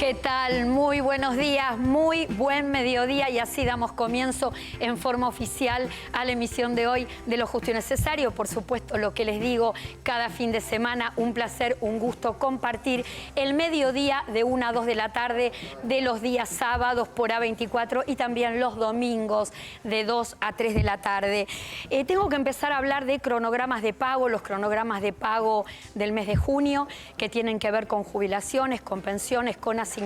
¿Qué tal? Muy buenos días, muy buen mediodía y así damos comienzo en forma oficial a la emisión de hoy de Lo Justo y Necesario. Por supuesto, lo que les digo cada fin de semana, un placer, un gusto compartir el mediodía de 1 a 2 de la tarde de los días sábados por A24 y también los domingos de 2 a 3 de la tarde. Tengo que empezar a hablar de cronogramas de pago, los cronogramas de pago del mes de junio, que tienen que ver con jubilaciones, con pensiones, con asignaciones,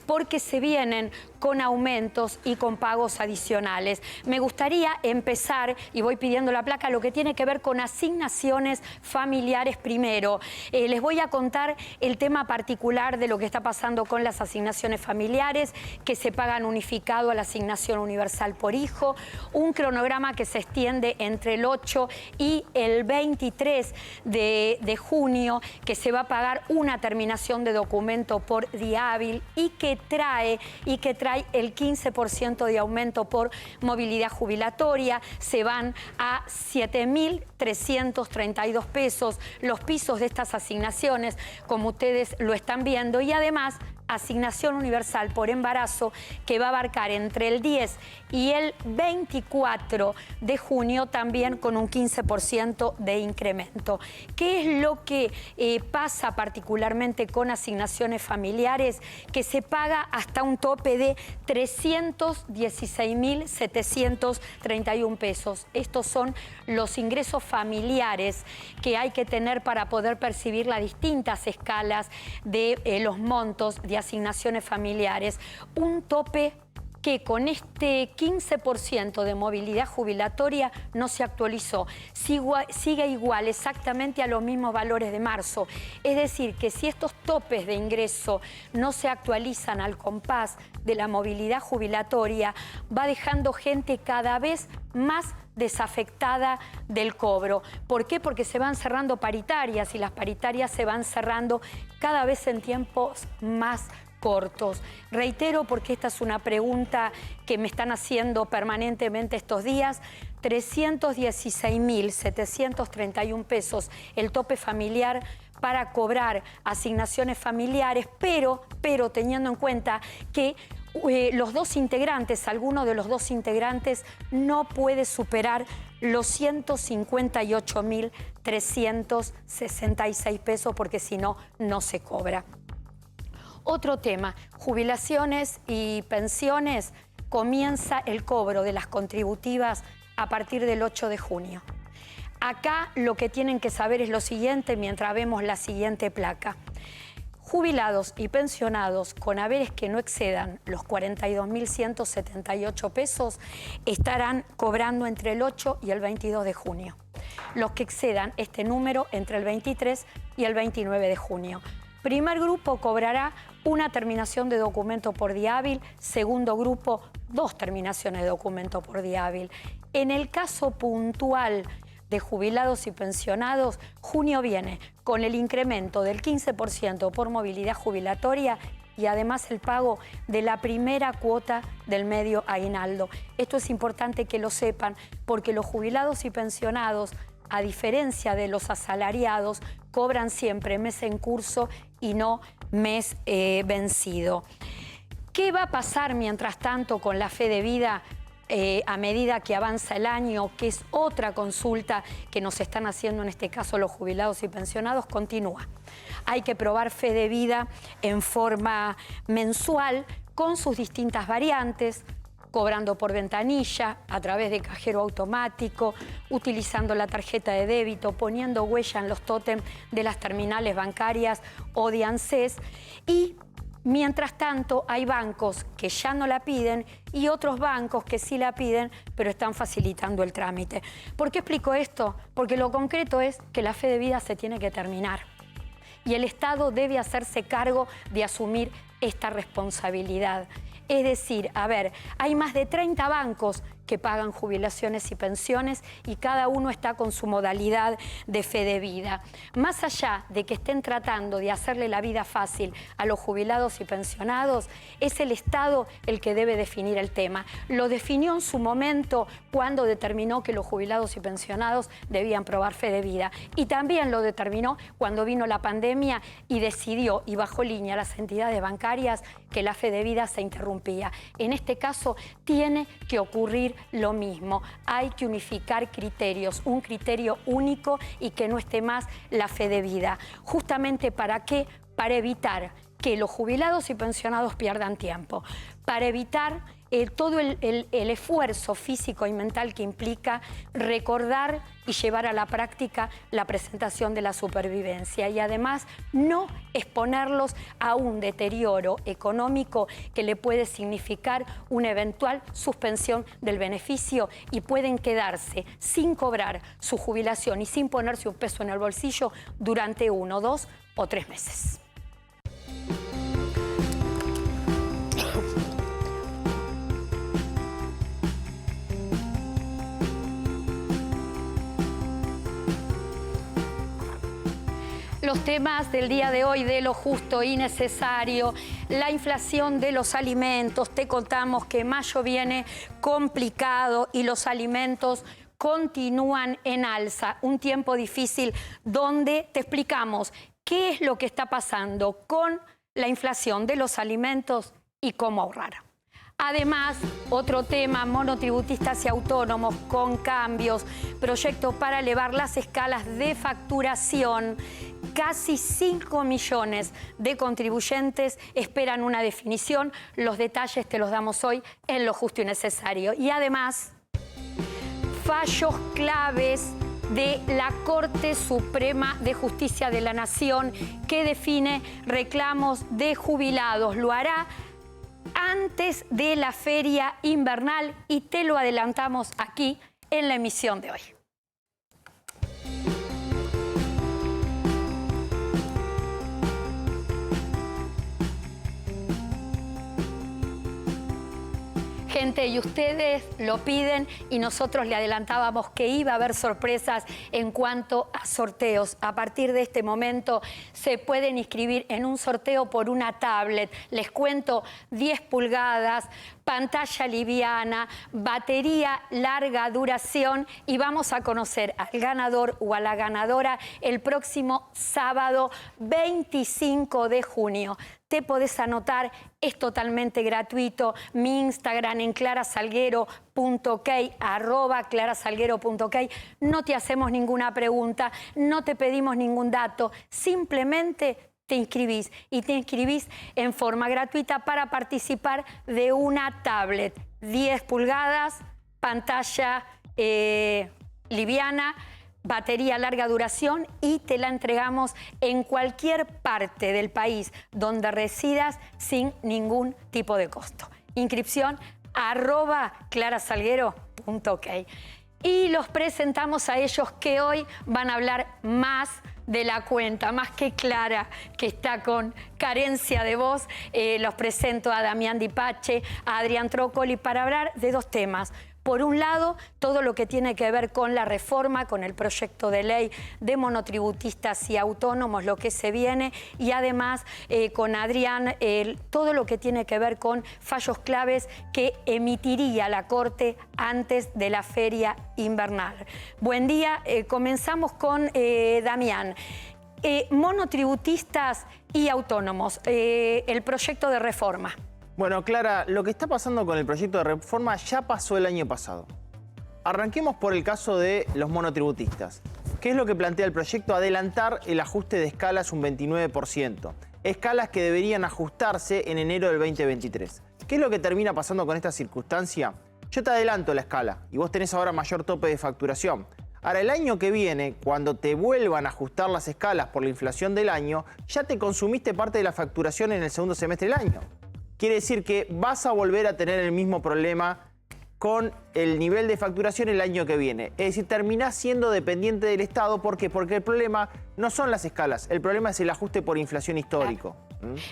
porque se vienen con aumentos y con pagos adicionales. Me gustaría empezar, y voy pidiendo la placa, lo que tiene que ver con asignaciones familiares primero. Les voy a contar el tema particular de lo que está pasando con las asignaciones familiares, que se pagan unificado a la asignación universal por hijo, un cronograma que se extiende entre el 8 y el 23 de junio, que se va a pagar una terminación de documento por día hábil y que trae el 15% de aumento por movilidad jubilatoria. Se van a 7.332 pesos los pisos de estas asignaciones, como ustedes lo están viendo, y además asignación universal por embarazo que va a abarcar entre el 10 y el 24 de junio también con un 15% de incremento. ¿Qué es lo que pasa particularmente con asignaciones familiares? Que se paga hasta un tope de 316.731 pesos. Estos son los ingresos familiares que hay que tener para poder percibir las distintas escalas de los montos de asignaciones familiares. Un tope que con este 15% de movilidad jubilatoria no se actualizó. Sigue igual, exactamente a los mismos valores de marzo. Es decir, que si estos topes de ingreso no se actualizan al compás de la movilidad jubilatoria, va dejando gente cada vez más desafectada del cobro. ¿Por qué? Porque se van cerrando paritarias y las paritarias se van cerrando cada vez en tiempos más cortos. Reitero, porque esta es una pregunta que me están haciendo permanentemente estos días, 316.731 pesos el tope familiar para cobrar asignaciones familiares, pero teniendo en cuenta que los dos integrantes, alguno de los dos integrantes no puede superar los 158.366 pesos porque si no, no se cobra. Otro tema, jubilaciones y pensiones, comienza el cobro de las contributivas a partir del 8 de junio. Acá lo que tienen que saber es lo siguiente mientras vemos la siguiente placa. Jubilados y pensionados con haberes que no excedan los 42.178 pesos estarán cobrando entre el 8 y el 22 de junio. Los que excedan este número entre el 23 y el 29 de junio. Primer grupo cobrará una terminación de documento por día hábil, segundo grupo 2 terminaciones de documento por día hábil. En el caso puntual de jubilados y pensionados, junio viene con el incremento del 15% por movilidad jubilatoria y además el pago de la primera cuota del medio aguinaldo. Esto es importante que lo sepan porque los jubilados y pensionados, a diferencia de los asalariados, cobran siempre mes en curso y no mes vencido. ¿Qué va a pasar mientras tanto con la fe de vida a medida que avanza el año? Que es otra consulta que nos están haciendo en este caso los jubilados y pensionados. Continúa. Hay que probar fe de vida en forma mensual con sus distintas variantes, cobrando por ventanilla, a través de cajero automático, utilizando la tarjeta de débito, poniendo huella en los tótem de las terminales bancarias o de ANSES. Y mientras tanto hay bancos que ya no la piden y otros bancos que sí la piden, pero están facilitando el trámite. ¿Por qué explico esto? Porque lo concreto es que la fe de vida se tiene que terminar. Y el Estado debe hacerse cargo de asumir esta responsabilidad. Es decir, a ver, hay más de 30 bancos que pagan jubilaciones y pensiones y cada uno está con su modalidad de fe de vida. Más allá de que estén tratando de hacerle la vida fácil a los jubilados y pensionados, es el Estado el que debe definir el tema. Lo definió en su momento cuando determinó que los jubilados y pensionados debían probar fe de vida. Y también lo determinó cuando vino la pandemia y decidió y bajó línea a las entidades bancarias que la fe de vida se interrumpía. En este caso tiene que ocurrir lo mismo. Hay que unificar criterios, un criterio único y que no esté más la fe de vida. ¿Justamente para qué? Para evitar que los jubilados y pensionados pierdan tiempo, para evitar todo el esfuerzo físico y mental que implica recordar y llevar a la práctica la presentación de la supervivencia y además no exponerlos a un deterioro económico que le puede significar una eventual suspensión del beneficio y pueden quedarse sin cobrar su jubilación y sin ponerse un peso en el bolsillo durante 1, 2 o 3 meses. Los temas del día de hoy, de lo justo y necesario, la inflación de los alimentos. Te contamos que mayo viene complicado y los alimentos continúan en alza. Un tiempo difícil donde te explicamos qué es lo que está pasando con la inflación de los alimentos y cómo ahorrar. Además, otro tema, monotributistas y autónomos con cambios, proyectos para elevar las escalas de facturación. Casi 5 millones de contribuyentes esperan una definición. Los detalles te los damos hoy en Lo Justo y Necesario. Y además, fallos claves de la Corte Suprema de Justicia de la Nación que define reclamos de jubilados. Lo hará antes de la feria invernal y te lo adelantamos aquí en la emisión de hoy. Gente, y ustedes lo piden y nosotros le adelantábamos que iba a haber sorpresas en cuanto a sorteos. A partir de este momento se pueden inscribir en un sorteo por una tablet. Les cuento, 10 pulgadas, pantalla liviana, batería larga duración y vamos a conocer al ganador o a la ganadora el próximo sábado 25 de junio. Te podés anotar, es totalmente gratuito. Mi Instagram en clarasalguero.ok, @clarasalguero.ok. No te hacemos ninguna pregunta, no te pedimos ningún dato, simplemente te inscribís y te inscribís en forma gratuita para participar de una tablet. 10 pulgadas, pantalla liviana, batería larga duración y te la entregamos en cualquier parte del país donde residas sin ningún tipo de costo. Inscripción @clarasalguero.ok. Y los presentamos a ellos que hoy van a hablar más de la cuenta, más que Clara, que está con carencia de voz. Los presento a Damián Dipache, a Adrián Trócoli para hablar de 2 temas. Por un lado, todo lo que tiene que ver con la reforma, con el proyecto de ley de monotributistas y autónomos, lo que se viene, y además con Adrián, todo lo que tiene que ver con fallos claves que emitiría la Corte antes de la feria invernal. Buen día, comenzamos con Damián. Monotributistas y autónomos, el proyecto de reforma. Bueno, Clara, lo que está pasando con el proyecto de reforma ya pasó el año pasado. Arranquemos por el caso de los monotributistas. ¿Qué es lo que plantea el proyecto? Adelantar el ajuste de escalas un 29%. Escalas que deberían ajustarse en enero del 2023. ¿Qué es lo que termina pasando con esta circunstancia? Yo te adelanto la escala y vos tenés ahora mayor tope de facturación. Ahora, el año que viene, cuando te vuelvan a ajustar las escalas por la inflación del año, ya te consumiste parte de la facturación en el segundo semestre del año. Quiere decir que vas a volver a tener el mismo problema con el nivel de facturación el año que viene. Es decir, terminás siendo dependiente del Estado. ¿Por qué? Porque el problema no son las escalas, el problema es el ajuste por inflación histórico,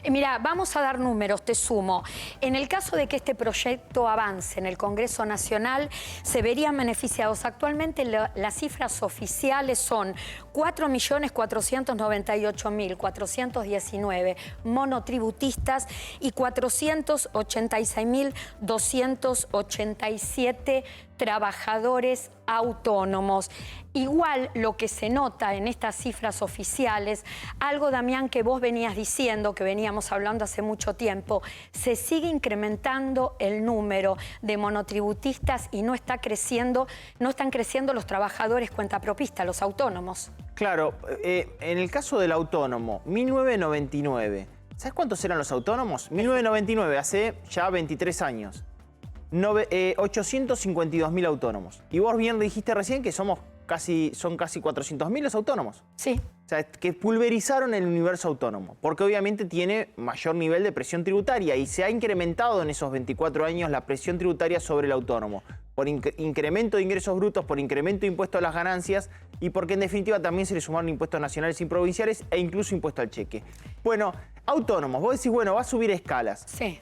Mira, vamos a dar números, te sumo. En el caso de que este proyecto avance en el Congreso Nacional, se verían beneficiados. Actualmente las cifras oficiales son 4.498.419 monotributistas y 486.287 trabajadores autónomos. Igual lo que se nota en estas cifras oficiales, algo, Damián, que vos venías diciendo, que veníamos hablando hace mucho tiempo, se sigue incrementando el número de monotributistas y no están creciendo los trabajadores cuentapropistas, los autónomos. Claro, en el caso del autónomo, 1999, ¿sabes cuántos eran los autónomos? 1999, hace ya 23 años. 852.000 autónomos. Y vos bien dijiste recién que son casi 400.000 los autónomos. Sí. O sea, que pulverizaron el universo autónomo, porque obviamente tiene mayor nivel de presión tributaria y se ha incrementado en esos 24 años la presión tributaria sobre el autónomo, por incremento de ingresos brutos, por incremento de impuestos a las ganancias y porque en definitiva también se le sumaron impuestos nacionales y provinciales e incluso impuesto al cheque. Bueno, autónomos, vos decís, bueno, va a subir escalas. Sí.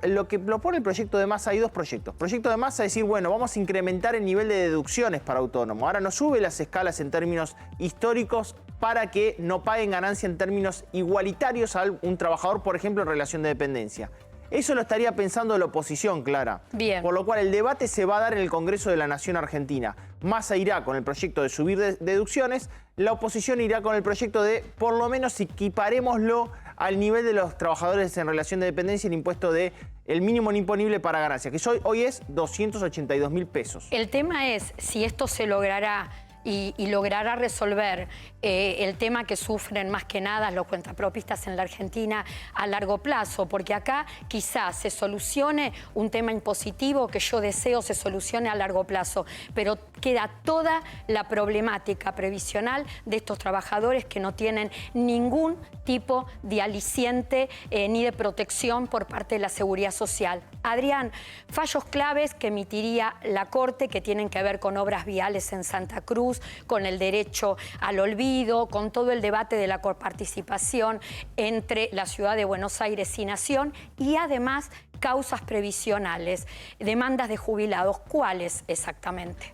Lo que propone el proyecto de Massa, hay dos proyectos. Proyecto de Massa es decir, bueno, vamos a incrementar el nivel de deducciones para autónomos. Ahora no sube las escalas en términos históricos para que no paguen ganancia en términos igualitarios a un trabajador, por ejemplo, en relación de dependencia. Eso lo estaría pensando la oposición, Clara. Bien. Por lo cual el debate se va a dar en el Congreso de la Nación Argentina. Massa irá con el proyecto de subir deducciones, la oposición irá con el proyecto de, por lo menos, equiparémoslo al nivel de los trabajadores en relación de dependencia, el impuesto de el mínimo imponible para ganancia, que hoy es 282.000 pesos. El tema es si esto se logrará y logrará resolver el tema que sufren más que nada los cuentapropistas en la Argentina a largo plazo, porque acá quizás se solucione un tema impositivo que yo deseo se solucione a largo plazo, pero queda toda la problemática previsional de estos trabajadores que no tienen ningún tipo de aliciente ni de protección por parte de la Seguridad Social. Adrián, fallos claves que emitiría la Corte que tienen que ver con obras viales en Santa Cruz, con el derecho al olvido, con todo el debate de la coparticipación entre la Ciudad de Buenos Aires y Nación y además causas previsionales, demandas de jubilados. ¿Cuáles exactamente?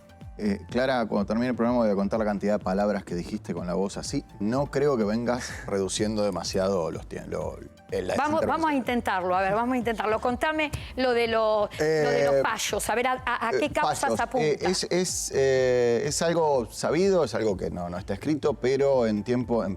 Clara, cuando termine el programa voy a contar la cantidad de palabras que dijiste con la voz así. No creo que vengas reduciendo demasiado los tiempos. Vamos a intentarlo, a ver, vamos a intentarlo. Contame lo de los fallos, a ver a qué causas apunta. Es algo sabido, es algo que no está escrito, pero en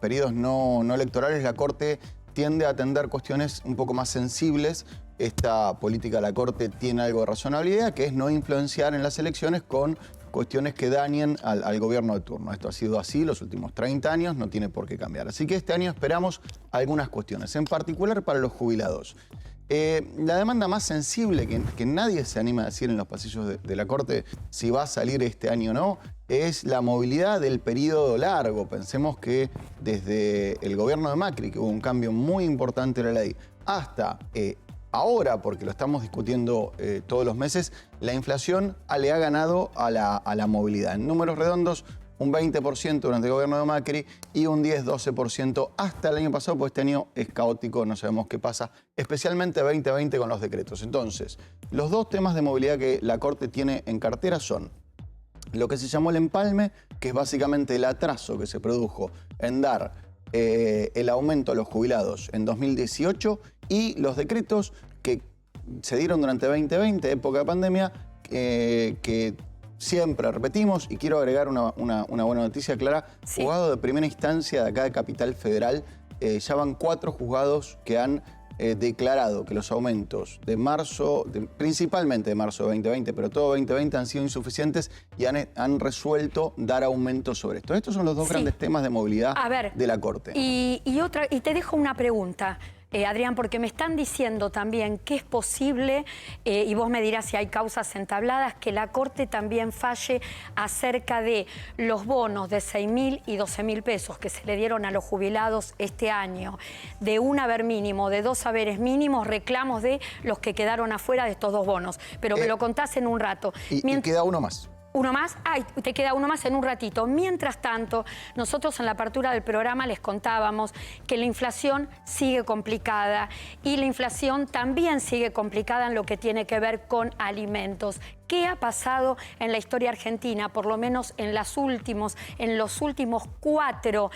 periodos no electorales la Corte tiende a atender cuestiones un poco más sensibles. Esta política de la Corte tiene algo de razonabilidad, que es no influenciar en las elecciones con cuestiones que dañen al gobierno de turno. Esto ha sido así los últimos 30 años, no tiene por qué cambiar. Así que este año esperamos algunas cuestiones, en particular para los jubilados. La demanda más sensible, que nadie se anima a decir en los pasillos de la Corte si va a salir este año o no, es la movilidad del periodo largo. Pensemos que desde el gobierno de Macri, que hubo un cambio muy importante en la ley, hasta ahora, porque lo estamos discutiendo todos los meses, la inflación le ha ganado a la movilidad. En números redondos, un 20% durante el gobierno de Macri y un 10-12% hasta el año pasado, porque este año es caótico, no sabemos qué pasa, especialmente 2020 con los decretos. Entonces, los dos temas de movilidad que la Corte tiene en cartera son lo que se llamó el empalme, que es básicamente el atraso que se produjo en dar el aumento a los jubilados en 2018 y los decretos que se dieron durante 2020, época de pandemia, que siempre repetimos, y quiero agregar una buena noticia, Clara. Sí. Juzgado de primera instancia de acá de Capital Federal, ya van 4 juzgados que han declarado que los aumentos de marzo, principalmente de marzo de 2020, pero todo 2020 han sido insuficientes y han resuelto dar aumentos sobre esto. Estos son los dos grandes temas de movilidad de la Corte. Y te dejo una pregunta. Adrián, porque me están diciendo también que es posible, y vos me dirás si hay causas entabladas, que la Corte también falle acerca de los bonos de 6.000 y 12.000 pesos que se le dieron a los jubilados este año, de un haber mínimo, de 2 haberes mínimos, reclamos de los que quedaron afuera de estos 2 bonos. Pero me lo contás en un rato. Y queda uno más. Uno más. Ay, te queda uno más en un ratito. Mientras tanto, nosotros en la apertura del programa les contábamos que la inflación sigue complicada y la inflación también sigue complicada en lo que tiene que ver con alimentos. ¿Qué ha pasado en la historia argentina, por lo menos en los últimos 4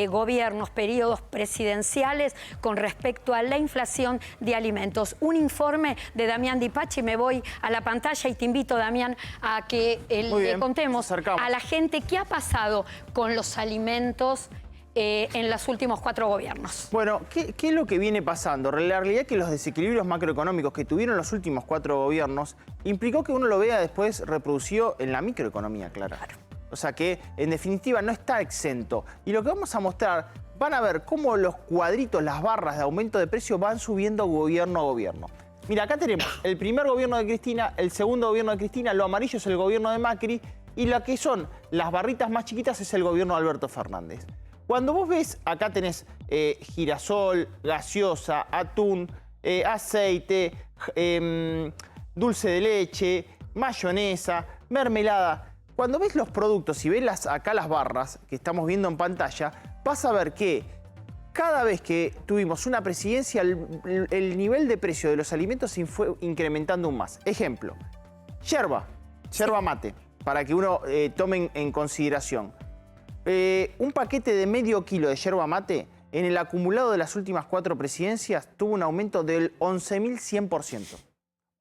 gobiernos, periodos presidenciales, con respecto a la inflación de alimentos? Un informe de Damián Di Pachi. Me voy a la pantalla y te invito, Damián, a que le contemos a la gente qué ha pasado con los alimentos en los últimos 4 gobiernos. Bueno, ¿qué es lo que viene pasando? La realidad es que los desequilibrios macroeconómicos que tuvieron los últimos 4 gobiernos implicó que uno lo vea después reproducido en la microeconomía, claro. O sea que, en definitiva, no está exento. Y lo que vamos a mostrar, van a ver cómo los cuadritos, las barras de aumento de precio van subiendo gobierno a gobierno. Mira, acá tenemos el primer gobierno de Cristina, el segundo gobierno de Cristina, lo amarillo es el gobierno de Macri y la que son las barritas más chiquitas es el gobierno de Alberto Fernández. Cuando vos ves, acá tenés girasol, gaseosa, atún, aceite, dulce de leche, mayonesa, mermelada. Cuando ves los productos y ves acá las barras que estamos viendo en pantalla, vas a ver que cada vez que tuvimos una presidencia, el nivel de precio de los alimentos se fue incrementando aún más. Ejemplo, yerba mate, para que uno tome en consideración. Un paquete de medio kilo de yerba mate, en el acumulado de las últimas 4 presidencias, tuvo un aumento del 11.100%.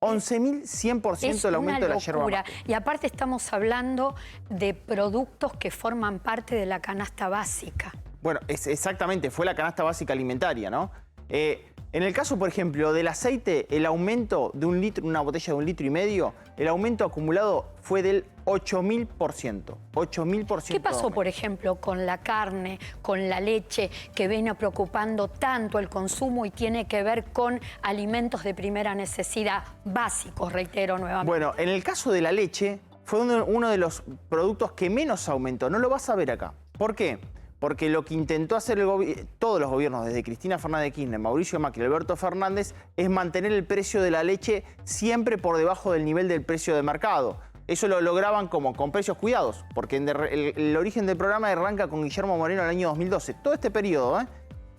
11.100% el aumento de la yerba mate. Y aparte estamos hablando de productos que forman parte de la canasta básica. Bueno, exactamente, fue la canasta básica alimentaria, ¿no? En el caso, por ejemplo, del aceite, el aumento de un litro, una botella de 1,5 litros, el aumento acumulado fue del 8.000%. 8.000%. ¿Qué pasó, por ejemplo, con la carne, con la leche, que viene preocupando tanto el consumo y tiene que ver con alimentos de primera necesidad, básicos, reitero nuevamente? Bueno, en el caso de la leche, fue uno de los productos que menos aumentó. No lo vas a ver acá. ¿Por qué? Porque lo que intentó hacer todos los gobiernos, desde Cristina Fernández de Kirchner, Mauricio Macri y Alberto Fernández, es mantener el precio de la leche siempre por debajo del nivel del precio de mercado. Eso lo lograban como con precios cuidados, porque el origen del programa arranca con Guillermo Moreno en el año 2012. Todo este periodo,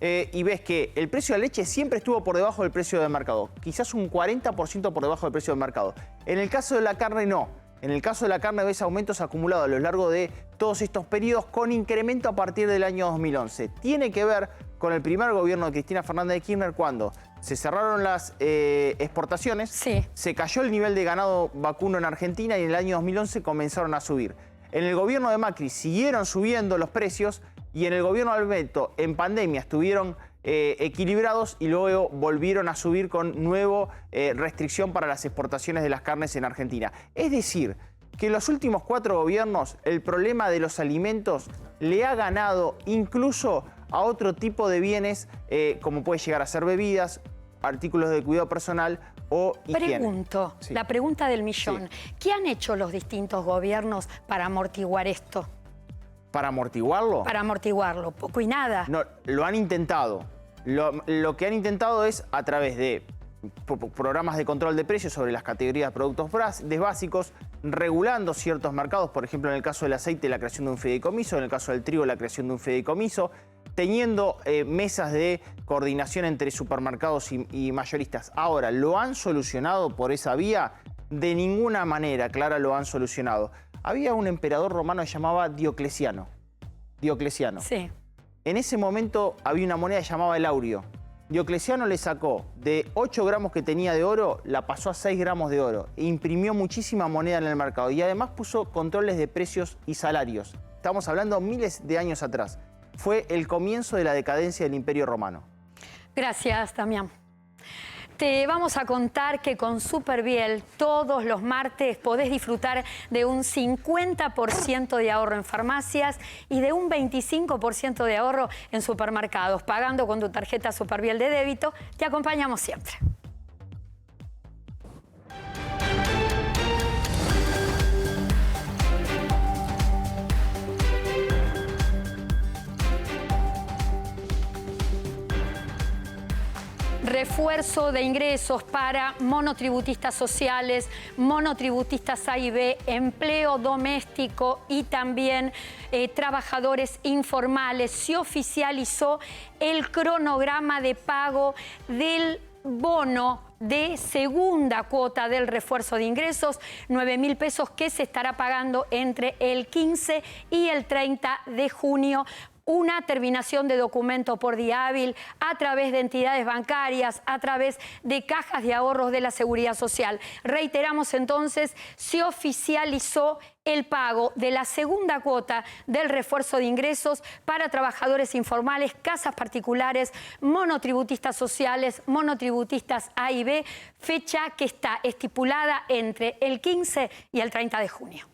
y ves que el precio de la leche siempre estuvo por debajo del precio de mercado. Quizás un 40% por debajo del precio de mercado. En el caso de la carne, no. En el caso de la carne ves aumentos acumulados a lo largo de todos estos periodos con incremento a partir del año 2011. Tiene que ver con el primer gobierno de Cristina Fernández de Kirchner cuando se cerraron las exportaciones, se cayó el nivel de ganado vacuno en Argentina y en el año 2011 comenzaron a subir. En el gobierno de Macri siguieron subiendo los precios y en el gobierno de Alberto en pandemia estuvieron equilibrados y luego volvieron a subir con nueva restricción para las exportaciones de las carnes en Argentina. Es decir, que en los últimos 4 gobiernos el problema de los alimentos le ha ganado incluso a otro tipo de bienes como puede llegar a ser bebidas, artículos de cuidado personal o higiene. Pregunto, la pregunta del millón. ¿Qué han hecho los distintos gobiernos para amortiguar esto? ¿Para amortiguarlo? Para amortiguarlo, poco y nada. No, lo han intentado. Lo que han intentado es a través de programas de control de precios sobre las categorías de productos básicos, regulando ciertos mercados, por ejemplo, en el caso del aceite, la creación de un fideicomiso, en el caso del trigo, la creación de un fideicomiso, teniendo mesas de coordinación entre supermercados y mayoristas. Ahora, ¿lo han solucionado por esa vía? De ninguna manera, Clara, lo han solucionado. Había un emperador romano que se llamaba Diocleciano. Sí. En ese momento había una moneda que se llamaba el aurio. Diocleciano le sacó de 8 gramos que tenía de oro, la pasó a 6 gramos de oro. E imprimió muchísima moneda en el mercado y además puso controles de precios y salarios. Estamos hablando miles de años atrás. Fue el comienzo de la decadencia del Imperio Romano. Gracias, Damián. Te vamos a contar que con Superviel todos los martes podés disfrutar de un 50% de ahorro en farmacias y de un 25% de ahorro en supermercados. Pagando con tu tarjeta Superviel de débito, te acompañamos siempre. refuerzo de ingresos para monotributistas sociales, monotributistas A y B, empleo doméstico y también trabajadores informales. Se oficializó el cronograma de pago del bono de segunda cuota del refuerzo de ingresos, 9.000 pesos que se estará pagando entre el 15 y el 30 de junio. Una terminación de documento por día hábil a través de entidades bancarias, a través de cajas de ahorros de la Seguridad Social. Reiteramos entonces, se oficializó el pago de la segunda cuota del refuerzo de ingresos para trabajadores informales, casas particulares, monotributistas sociales, monotributistas A y B, fecha que está estipulada entre el 15 y el 30 de junio.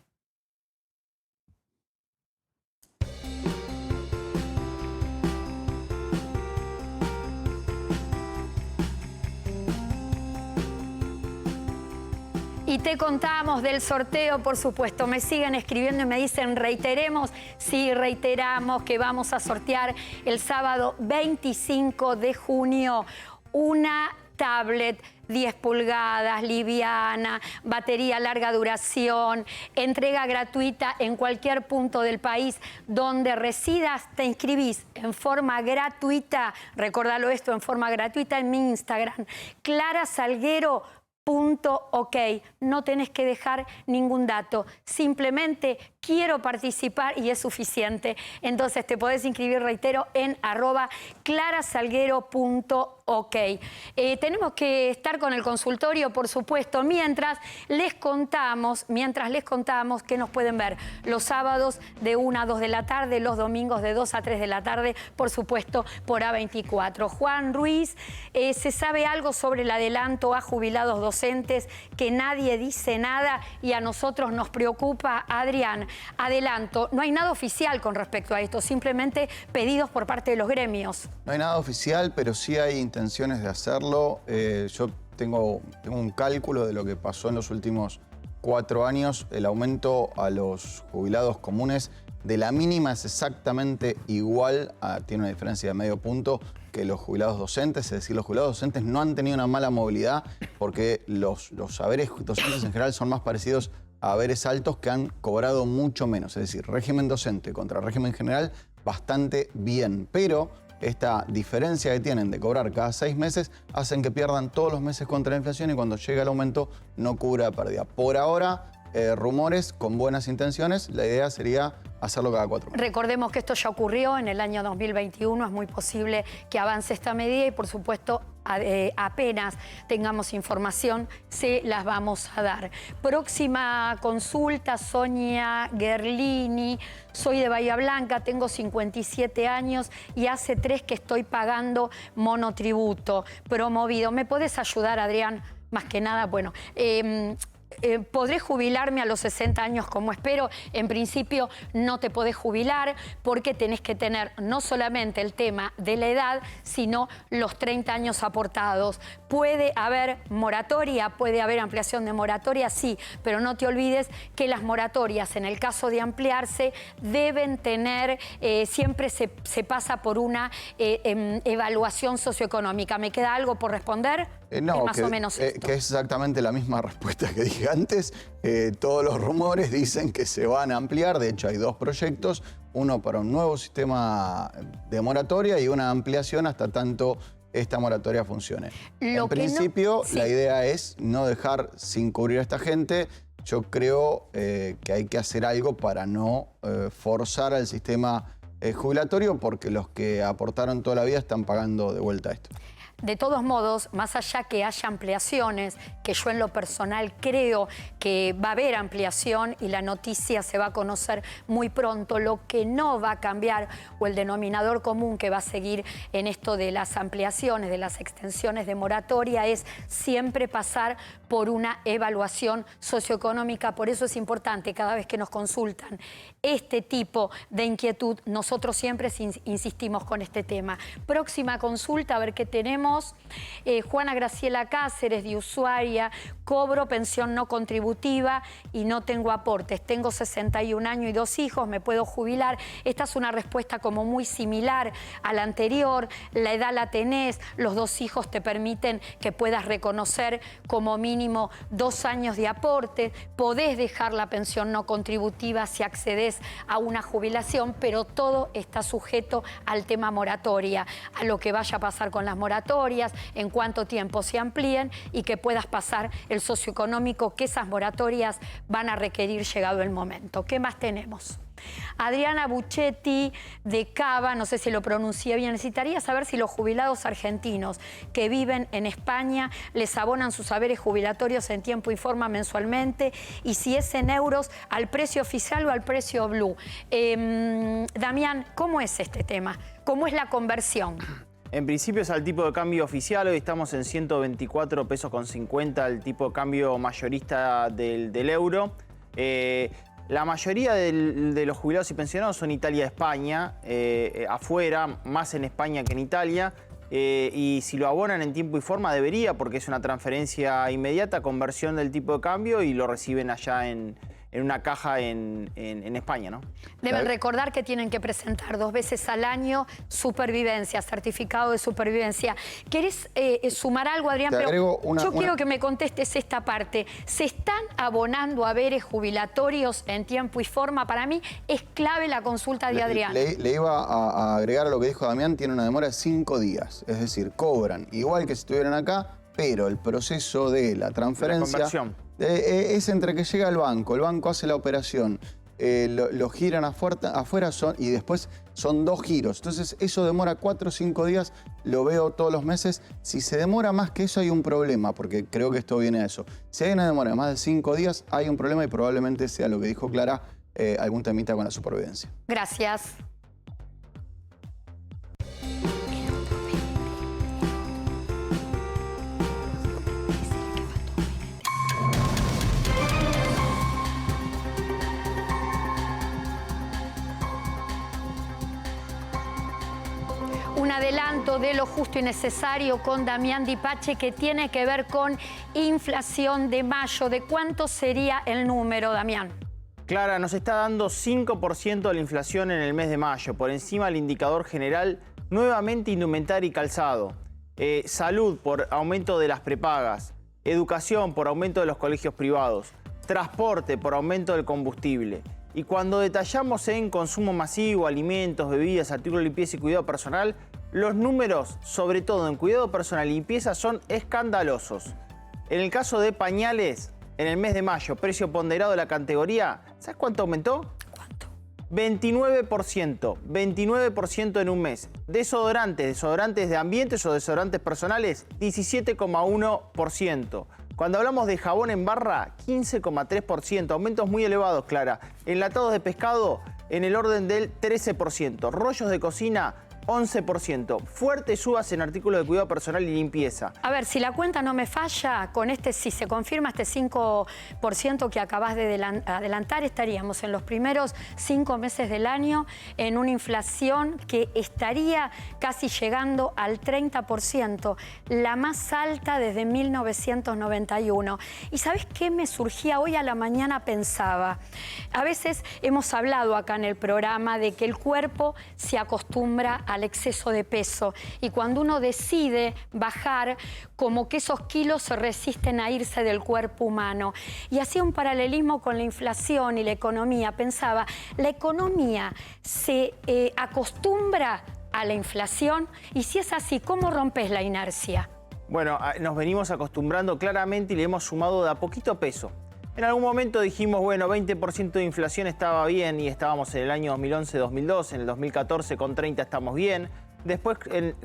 Y te contamos del sorteo, por supuesto. Me siguen escribiendo y me dicen, reiteremos. Sí, reiteramos que vamos a sortear el sábado 25 de junio una tablet 10 pulgadas, liviana, batería larga duración, entrega gratuita en cualquier punto del país donde residas. Te inscribís en forma gratuita, recordalo esto, en forma gratuita en mi Instagram, clarasalguero.ok. No tenés que dejar ningún dato, simplemente quiero participar y es suficiente. Entonces te podés inscribir, reitero, en @clarasalguero.ok. Tenemos que estar con el consultorio, por supuesto, mientras les contamos que nos pueden ver los sábados de 1 a 2 de la tarde, los domingos de 2 a 3 de la tarde, por supuesto, por A24. Juan Ruiz, ¿se sabe algo sobre el adelanto a jubilados docentes que nadie dice nada y a nosotros nos preocupa? Adrián, adelanto, no hay nada oficial con respecto a esto, simplemente pedidos por parte de los gremios. No hay nada oficial, pero sí hay intenciones de hacerlo. Yo tengo un cálculo de lo que pasó en los últimos 4 años. El aumento a los jubilados comunes de la mínima es exactamente igual, tiene una diferencia de medio punto, que los jubilados docentes. Es decir, los jubilados docentes no han tenido una mala movilidad porque los saberes docentes en general son más parecidos a haberes altos que han cobrado mucho menos. Es decir, régimen docente contra régimen general, bastante bien. Pero esta diferencia que tienen de cobrar cada 6 meses hacen que pierdan todos los meses contra la inflación y cuando llega el aumento no cubra pérdida. Por ahora, rumores con buenas intenciones, la idea sería hacerlo cada 4 meses. Recordemos que esto ya ocurrió en el año 2021, es muy posible que avance esta medida y por supuesto apenas tengamos información se las vamos a dar. Próxima consulta, Sonia Gerlini. Soy de Bahía Blanca, tengo 57 años y hace 3 que estoy pagando monotributo promovido. ¿Me podés ayudar, Adrián? Más que nada, bueno... ¿podré jubilarme a los 60 años como espero? En principio no te podés jubilar porque tenés que tener no solamente el tema de la edad, sino los 30 años aportados. ¿Puede haber moratoria? ¿Puede haber ampliación de moratoria? Sí, pero no te olvides que las moratorias, en el caso de ampliarse, deben tener, siempre se pasa por una evaluación socioeconómica. ¿Me queda algo por responder? No, más o menos que es exactamente la misma respuesta que dije antes. Todos los rumores dicen que se van a ampliar. De hecho, hay 2 proyectos. Uno para un nuevo sistema de moratoria y una ampliación hasta tanto esta moratoria funcione. En principio, la idea es no dejar sin cubrir a esta gente. Yo creo que hay que hacer algo para no forzar al sistema jubilatorio porque los que aportaron toda la vida están pagando de vuelta esto. De todos modos, más allá que haya ampliaciones, que yo en lo personal creo que va a haber ampliación y la noticia se va a conocer muy pronto, lo que no va a cambiar o el denominador común que va a seguir en esto de las ampliaciones, de las extensiones de moratoria, es siempre pasar por una evaluación socioeconómica. Por eso es importante, cada vez que nos consultan este tipo de inquietud, nosotros siempre insistimos con este tema. Próxima consulta, a ver qué tenemos. tenemos Juana Graciela Cáceres, de Ushuaia. Cobro pensión no contributiva y no tengo aportes. Tengo 61 años y 2 hijos, me puedo jubilar. Esta es una respuesta como muy similar a la anterior. La edad la tenés, los 2 hijos te permiten que puedas reconocer como mínimo 2 años de aporte. Podés dejar la pensión no contributiva si accedes a una jubilación, pero todo está sujeto al tema moratoria, a lo que vaya a pasar con las moratorias, en cuánto tiempo se amplíen y que puedas pasar el socioeconómico que esas moratorias van a requerir llegado el momento. ¿Qué más tenemos? Adriana Buchetti de Cava, no sé si lo pronuncié bien, necesitaría saber si los jubilados argentinos que viven en España les abonan sus haberes jubilatorios en tiempo y forma mensualmente y si es en euros al precio oficial o al precio blue. Damián, ¿cómo es este tema? ¿Cómo es la conversión? En principio es al tipo de cambio oficial, hoy estamos en 124 pesos con 50, el tipo de cambio mayorista del euro. La mayoría de los jubilados y pensionados son Italia y España, afuera, más en España que en Italia. Y si lo abonan en tiempo y forma debería, porque es una transferencia inmediata, conversión del tipo de cambio y lo reciben allá en una caja en España, ¿no? Deben recordar que tienen que presentar 2 veces al año supervivencia, certificado de supervivencia. ¿Querés sumar algo, Adrián? Pero yo quiero que me contestes esta parte. ¿Se están abonando haberes jubilatorios en tiempo y forma? Para mí es clave la consulta de Adrián. Le iba a agregar a lo que dijo Damián, tiene una demora de 5 días. Es decir, cobran igual que si estuvieran acá, pero el proceso de la transferencia... La conversión. Es entre que llega al banco, el banco hace la operación, lo giran afuera y después son 2 giros. Entonces eso demora 4 o 5 días, lo veo todos los meses. Si se demora más que eso hay un problema, porque creo que esto viene a eso. Si hay una demora de más de 5 días hay un problema y probablemente sea lo que dijo Clara, algún temita con la supervivencia. Gracias. Un adelanto de lo justo y necesario con Damián Di Pace que tiene que ver con inflación de mayo. ¿De cuánto sería el número, Damián? Clara, nos está dando 5% de la inflación en el mes de mayo, por encima del indicador general, nuevamente indumentaria y calzado. Salud por aumento de las prepagas, educación por aumento de los colegios privados, transporte por aumento del combustible. Y cuando detallamos en consumo masivo, alimentos, bebidas, artículos de limpieza y cuidado personal, los números, sobre todo en cuidado personal y limpieza, son escandalosos. En el caso de pañales, en el mes de mayo, precio ponderado de la categoría, ¿sabes cuánto aumentó? ¿Cuánto? 29%, 29% en un mes. Desodorantes de ambientes o desodorantes personales, 17,1%. Cuando hablamos de jabón en barra, 15,3%, aumentos muy elevados, Clara. Enlatados de pescado, en el orden del 13%. Rollos de cocina, 11%. Fuertes subas en artículos de cuidado personal y limpieza. A ver, si la cuenta no me falla, con si se confirma este 5% que acabas de adelantar, estaríamos en los primeros 5 meses del año en una inflación que estaría casi llegando al 30%, la más alta desde 1991. ¿Y sabes qué me surgía hoy a la mañana? Pensaba, a veces hemos hablado acá en el programa de que el cuerpo se acostumbra al exceso de peso y cuando uno decide bajar, como que esos kilos se resisten a irse del cuerpo humano. Y hacía un paralelismo con la inflación y la economía. Pensaba, ¿la economía se acostumbra a la inflación? Y si es así, ¿cómo rompes la inercia? Bueno, nos venimos acostumbrando claramente y le hemos sumado de a poquito peso. En algún momento dijimos, bueno, 20% de inflación estaba bien y estábamos en el año 2011-2012, en el 2014 con 30 estamos bien, después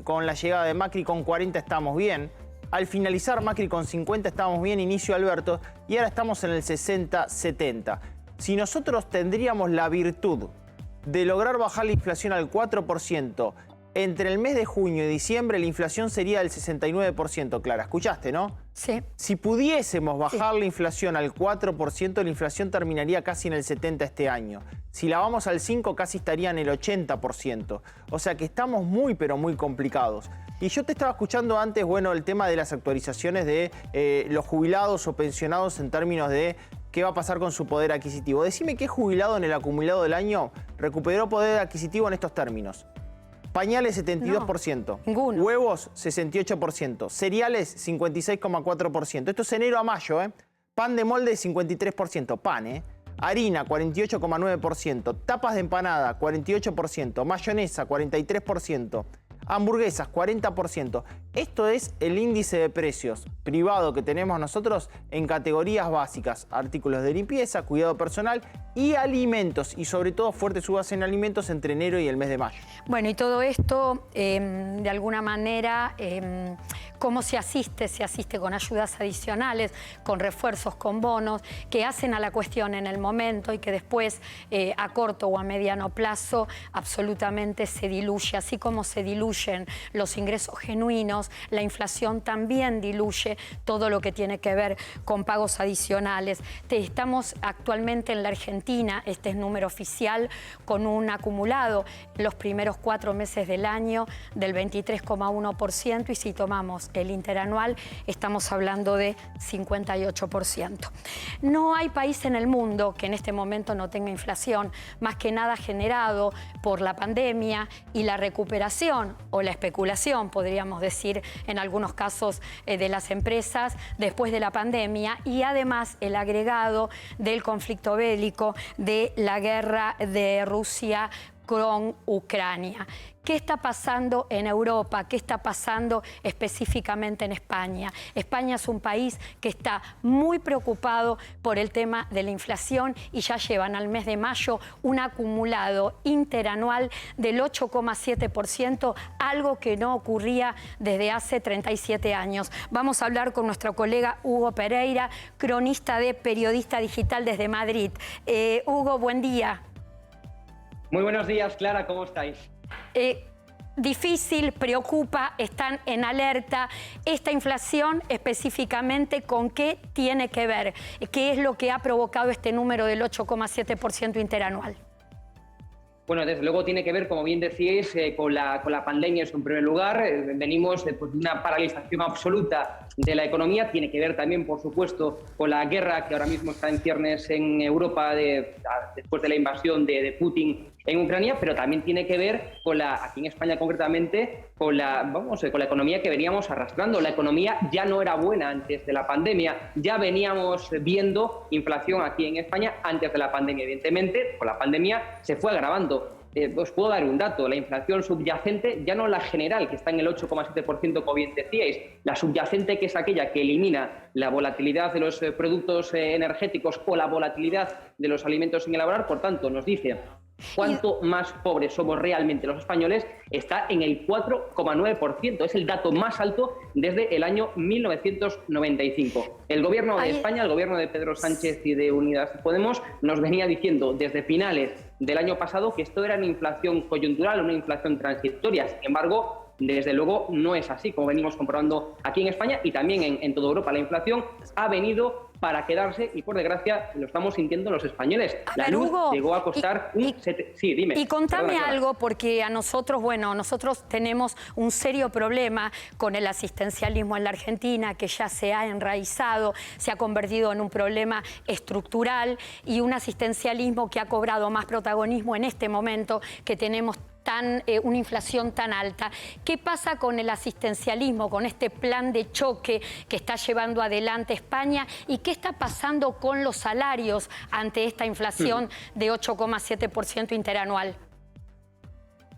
con la llegada de Macri con 40 estamos bien, al finalizar Macri con 50 estamos bien, inicio Alberto, y ahora estamos en el 60-70. Si nosotros tendríamos la virtud de lograr bajar la inflación al 4%, entre el mes de junio y diciembre la inflación sería del 69%, Clara. ¿Escuchaste, no? Sí. Si pudiésemos bajar la inflación al 4%, la inflación terminaría casi en el 70% este año. Si la vamos al 5%, casi estaría en el 80%. O sea que estamos muy, pero muy complicados. Y yo te estaba escuchando antes, bueno, el tema de las actualizaciones de los jubilados o pensionados en términos de qué va a pasar con su poder adquisitivo. Decime qué jubilado en el acumulado del año recuperó poder adquisitivo en estos términos. Pañales 72%, no, ninguno. Huevos 68%, cereales 56,4%. Esto es enero a mayo, ¿eh? Pan de molde 53%, pan, ¿eh? Harina 48,9%, tapas de empanada 48%, mayonesa 43%. Hamburguesas, 40%. Esto es el índice de precios privado que tenemos nosotros en categorías básicas. Artículos de limpieza, cuidado personal y alimentos. Y sobre todo fuertes subas en alimentos entre enero y el mes de mayo. Bueno, y todo esto, de alguna manera, ¿cómo se asiste? Se asiste con ayudas adicionales, con refuerzos, con bonos, que hacen a la cuestión en el momento y que después, a corto o a mediano plazo, absolutamente se diluye. Así como se diluyen los ingresos genuinos, la inflación también diluye todo lo que tiene que ver con pagos adicionales. Estamos actualmente en la Argentina, este es número oficial, con un acumulado en los primeros 4 meses del año del 23,1% y si tomamos el interanual estamos hablando de 58%. No hay país en el mundo que en este momento no tenga inflación, más que nada generado por la pandemia y la recuperación o la especulación, podríamos decir, en algunos casos de las empresas después de la pandemia y además el agregado del conflicto bélico de la guerra de Rusia con Ucrania. ¿Qué está pasando en Europa? ¿Qué está pasando específicamente en España? España es un país que está muy preocupado por el tema de la inflación y ya llevan al mes de mayo un acumulado interanual del 8,7%, algo que no ocurría desde hace 37 años. Vamos a hablar con nuestro colega Hugo Pereira, cronista de Periodista Digital desde Madrid. Hugo, buen día. Muy buenos días, Clara, ¿cómo estáis? Difícil, preocupa, están en alerta. Esta inflación específicamente, ¿con qué tiene que ver? ¿Qué es lo que ha provocado este número del 8,7% interanual? Bueno, desde luego tiene que ver, como bien decíais, con la pandemia en primer lugar. Venimos de una paralización absoluta de la economía. Tiene que ver también, por supuesto, con la guerra que ahora mismo está en ciernes en Europa después de la invasión de Putin en Ucrania, pero también tiene que ver con aquí en España concretamente, con la economía que veníamos arrastrando. La economía ya no era buena antes de la pandemia, ya veníamos viendo inflación aquí en España antes de la pandemia. Evidentemente, con la pandemia se fue agravando. Os puedo dar un dato, la inflación subyacente, ya no la general, que está en el 8,7%, como bien decíais, la subyacente, que es aquella que elimina la volatilidad de los productos energéticos o la volatilidad de los alimentos sin elaborar, por tanto, nos dice cuánto más pobres somos realmente los españoles, está en el 4,9%. Es el dato más alto desde el año 1995. El gobierno de España, el gobierno de Pedro Sánchez y de Unidas Podemos, nos venía diciendo desde finales del año pasado que esto era una inflación coyuntural, una inflación transitoria. Sin embargo, desde luego no es así, como venimos comprobando aquí en España y también en toda Europa. La inflación ha venido para quedarse y, por desgracia, lo estamos sintiendo los españoles. La luz llegó a costar Sí, dime. Y contame algo, porque a nosotros, nosotros tenemos un serio problema con el asistencialismo en la Argentina, que ya se ha enraizado, se ha convertido en un problema estructural y un asistencialismo que ha cobrado más protagonismo en este momento que tenemos una inflación tan alta. ¿Qué pasa con el asistencialismo, con este plan de choque que está llevando adelante España? ¿Y qué está pasando con los salarios ante esta inflación de 8,7% interanual?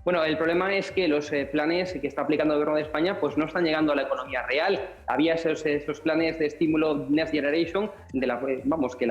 Bueno, el problema es que los planes que está aplicando el gobierno de España pues no están llegando a la economía real. Había esos planes de estímulo Next Generation, que la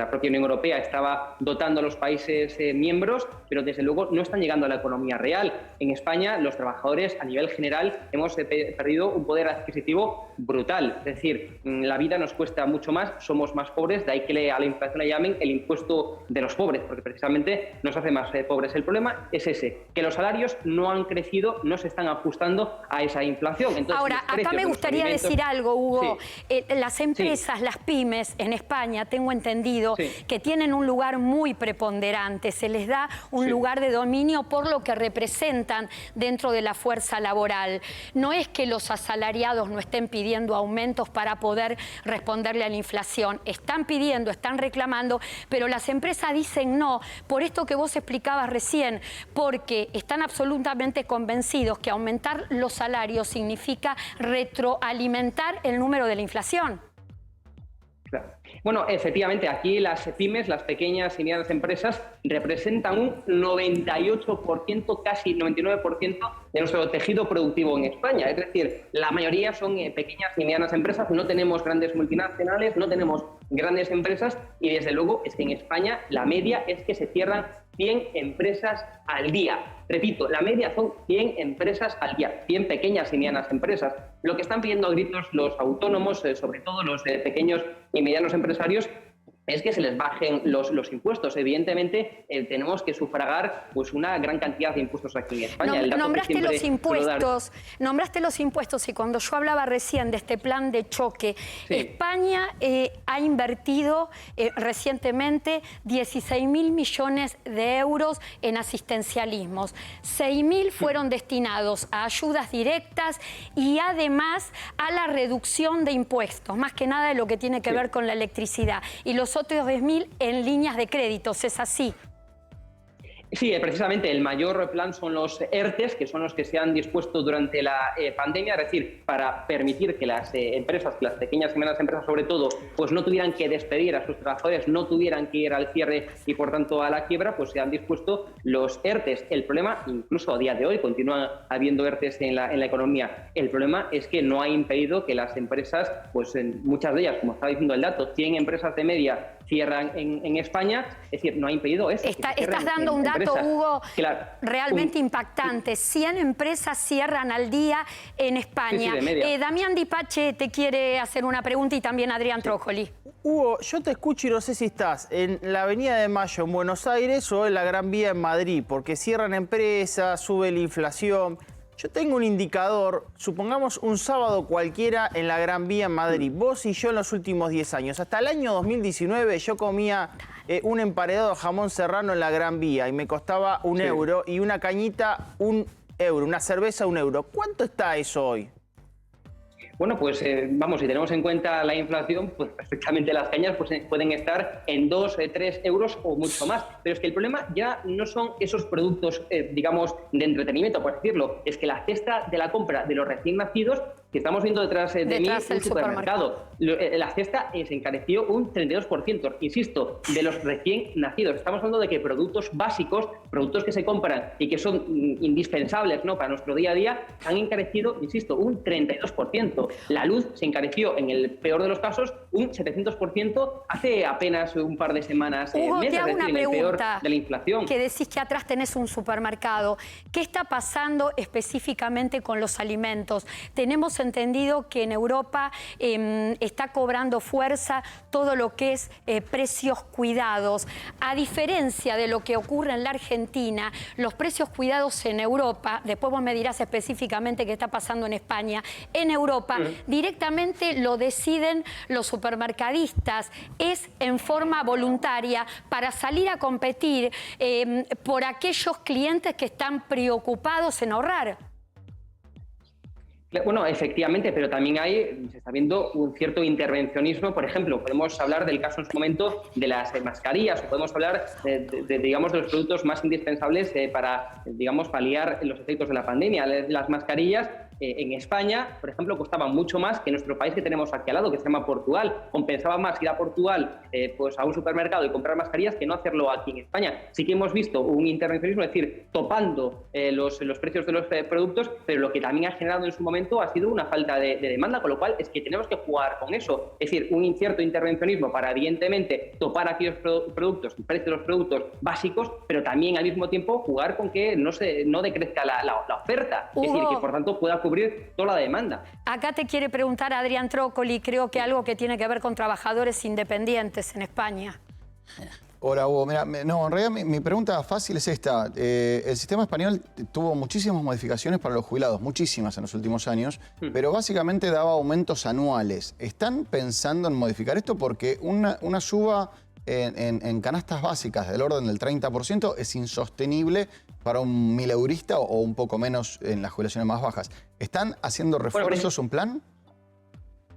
propia Unión Europea estaba dotando a los países miembros, pero desde luego no están llegando a la economía real. En España, los trabajadores a nivel general hemos perdido un poder adquisitivo brutal. Es decir, la vida nos cuesta mucho más, somos más pobres, de ahí que a la inflación le llamen el impuesto de los pobres, porque precisamente nos hace más pobres. El problema es ese, que los salarios no no han crecido, no se están ajustando a esa inflación. Entonces, ahora, acá me gustaría decir algo, Hugo. Sí. Las empresas, las pymes en España, tengo entendido que tienen un lugar muy preponderante, se les da un lugar de dominio por lo que representan dentro de la fuerza laboral. No es que los asalariados no estén pidiendo aumentos para poder responderle a la inflación, están pidiendo, están reclamando, pero las empresas dicen no, por esto que vos explicabas recién, porque están absolutamente convencidos que aumentar los salarios significa retroalimentar el número de la inflación. Claro. Bueno, efectivamente, aquí las pymes, las pequeñas y medianas empresas, representan un 98%, casi 99% de nuestro tejido productivo en España. Es decir, la mayoría son pequeñas y medianas empresas, no tenemos grandes multinacionales, no tenemos grandes empresas y desde luego es que en España la media es que se cierran 100 empresas al día. Repito, la media son 100 empresas al día, 100 pequeñas y medianas empresas. Lo que están pidiendo a gritos los autónomos, sobre todo los pequeños y medianos empresarios, es que se les bajen los impuestos. Evidentemente, tenemos que sufragar pues, una gran cantidad de impuestos aquí en España. Nombraste los impuestos y cuando yo hablaba recién de este plan de choque, España ha invertido recientemente 16.000 millones de euros en asistencialismos. 6.000 fueron destinados a ayudas directas y además a la reducción de impuestos, más que nada de lo que tiene que ver con la electricidad. Y los otros 10.000 en líneas de créditos, ¿es así? Sí, precisamente el mayor plan son los ERTEs, que son los que se han dispuesto durante la pandemia, es decir, para permitir que las empresas, que las pequeñas y medianas empresas sobre todo, pues no tuvieran que despedir a sus trabajadores, no tuvieran que ir al cierre y por tanto a la quiebra, pues se han dispuesto los ERTEs. El problema, incluso a día de hoy, continúa habiendo ERTEs en la economía. El problema es que no ha impedido que las empresas, pues en muchas de ellas, como estaba diciendo el dato, 100 empresas de media cierran en España, es decir, no ha impedido eso. Estás dando un dato, Hugo, realmente impactante. 100 empresas cierran al día en España. Damián Dipache te quiere hacer una pregunta y también Adrián Trócoli. Hugo, yo te escucho y no sé si estás en la Avenida de Mayo en Buenos Aires o en la Gran Vía en Madrid, porque cierran empresas, sube la inflación. Yo tengo un indicador, supongamos un sábado cualquiera en la Gran Vía en Madrid. Vos y yo en los últimos 10 años. Hasta el año 2019 yo comía un emparedado de jamón serrano en la Gran Vía y me costaba un euro y una cañita €1, una cerveza €1. ¿Cuánto está eso hoy? Bueno, pues vamos, si tenemos en cuenta la inflación, pues perfectamente las cañas pues, pueden estar en 2, 3 euros o mucho más. Pero es que el problema ya no son esos productos, digamos, de entretenimiento, por decirlo. Es que la cesta de la compra de los recién nacidos, que estamos viendo detrás de mí, un supermercado, la cesta se encareció un 32%, insisto, de los recién nacidos. Estamos hablando de que productos básicos, productos que se compran y que son indispensables, ¿no?, para nuestro día a día, han encarecido, insisto, un 32%. La luz se encareció, en el peor de los casos, un 700% hace apenas un par de semanas. Hugo, te hago una pregunta, de la inflación. Que decís que atrás tenés un supermercado. ¿Qué está pasando específicamente con los alimentos? Tenemos entendido que en Europa está cobrando fuerza todo lo que es precios cuidados. A diferencia de lo que ocurre en la Argentina, los precios cuidados en Europa, después vos me dirás específicamente qué está pasando en España, en Europa directamente lo deciden los supermercadistas, es en forma voluntaria para salir a competir por aquellos clientes que están preocupados en ahorrar. Bueno, efectivamente, pero también se está viendo un cierto intervencionismo. Por ejemplo, podemos hablar del caso en su momento de las mascarillas, o podemos hablar digamos, de los productos más indispensables para, digamos, paliar los efectos de la pandemia. Las mascarillas en España, por ejemplo, costaban mucho más que en nuestro país que tenemos aquí al lado, que se llama Portugal. Compensaba más ir a Portugal pues a un supermercado y comprar mascarillas que no hacerlo aquí en España. Sí que hemos visto un intervencionismo, es decir, topando los precios de los productos, pero lo que también ha generado en su momento ha sido una falta de demanda, con lo cual es que tenemos que jugar con eso. Es decir, un incierto intervencionismo para, evidentemente, topar aquellos productos, el precio de los productos básicos, pero también al mismo tiempo jugar con que no decrezca la oferta. Es decir, que por tanto pueda cubrir toda la demanda. Acá te quiere preguntar Adrián Trócoli, creo que algo que tiene que ver con trabajadores independientes en España. Hola, Hugo. Mira, no, en realidad mi pregunta fácil es esta. El sistema español tuvo muchísimas modificaciones para los jubilados, muchísimas en los últimos años, pero básicamente daba aumentos anuales. ¿Están pensando en modificar esto? Porque una suba en canastas básicas del orden del 30% es insostenible para un mileurista o un poco menos en las jubilaciones más bajas. ¿Están haciendo refuerzos, un plan?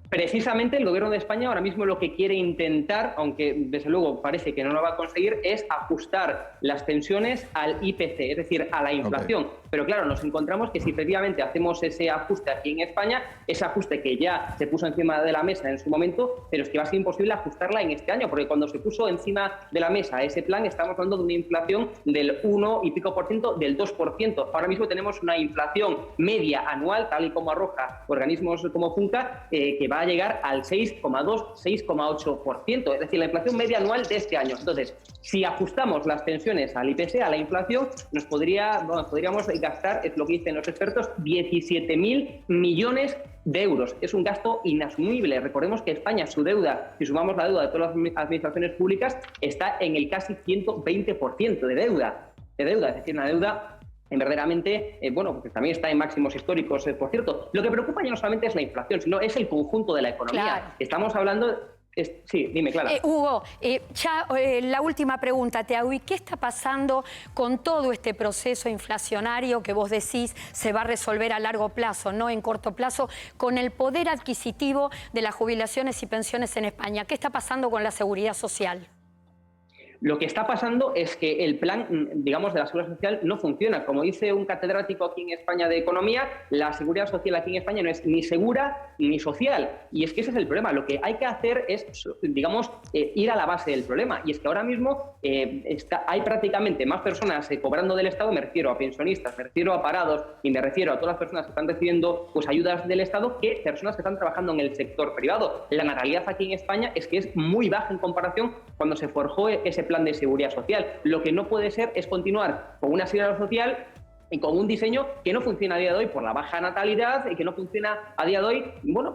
Precisamente el Gobierno de España ahora mismo lo que quiere intentar, aunque desde luego parece que no lo va a conseguir, es ajustar las pensiones al IPC, es decir, a la inflación. Okay. Pero claro, nos encontramos que si efectivamente hacemos ese ajuste aquí en España, ese ajuste que ya se puso encima de la mesa en su momento, pero es que va a ser imposible ajustarla en este año, porque cuando se puso encima de la mesa ese plan, estamos hablando de una inflación del 1 y pico %, del 2%. Ahora mismo tenemos una inflación media anual, tal y como arroja organismos como Funca, que va a llegar al 6,2, 6,8%, es decir, la inflación media anual de este año. Entonces, si ajustamos las pensiones al IPC, a la inflación, podríamos gastar, es lo que dicen los expertos, 17.000 millones de euros. Es un gasto inasumible. Recordemos que España, su deuda, si sumamos la deuda de todas las administraciones públicas, está en el casi 120% de deuda, es decir, una deuda verdaderamente, porque también está en máximos históricos, por cierto. Lo que preocupa ya no solamente es la inflación, sino es el conjunto de la economía. Claro. Estamos hablando... Sí, dime, Clara. Hugo, la última pregunta te hago. ¿Y qué está pasando con todo este proceso inflacionario que vos decís se va a resolver a largo plazo, no en corto plazo, con el poder adquisitivo de las jubilaciones y pensiones en España? ¿Qué está pasando con la seguridad social? Lo que está pasando es que el plan, digamos, de la seguridad social no funciona. Como dice un catedrático aquí en España de economía, la seguridad social aquí en España no es ni segura ni social. Y es que ese es el problema. Lo que hay que hacer es, digamos, ir a la base del problema. Y es que ahora mismo hay prácticamente más personas cobrando del Estado, me refiero a pensionistas, me refiero a parados y me refiero a todas las personas que están recibiendo ayudas del Estado, que personas que están trabajando en el sector privado. La natalidad aquí en España es que es muy baja en comparación cuando se forjó ese plan de seguridad social. Lo que no puede ser es continuar con una seguridad social y con un diseño que no funciona a día de hoy por la baja natalidad y que no funciona a día de hoy,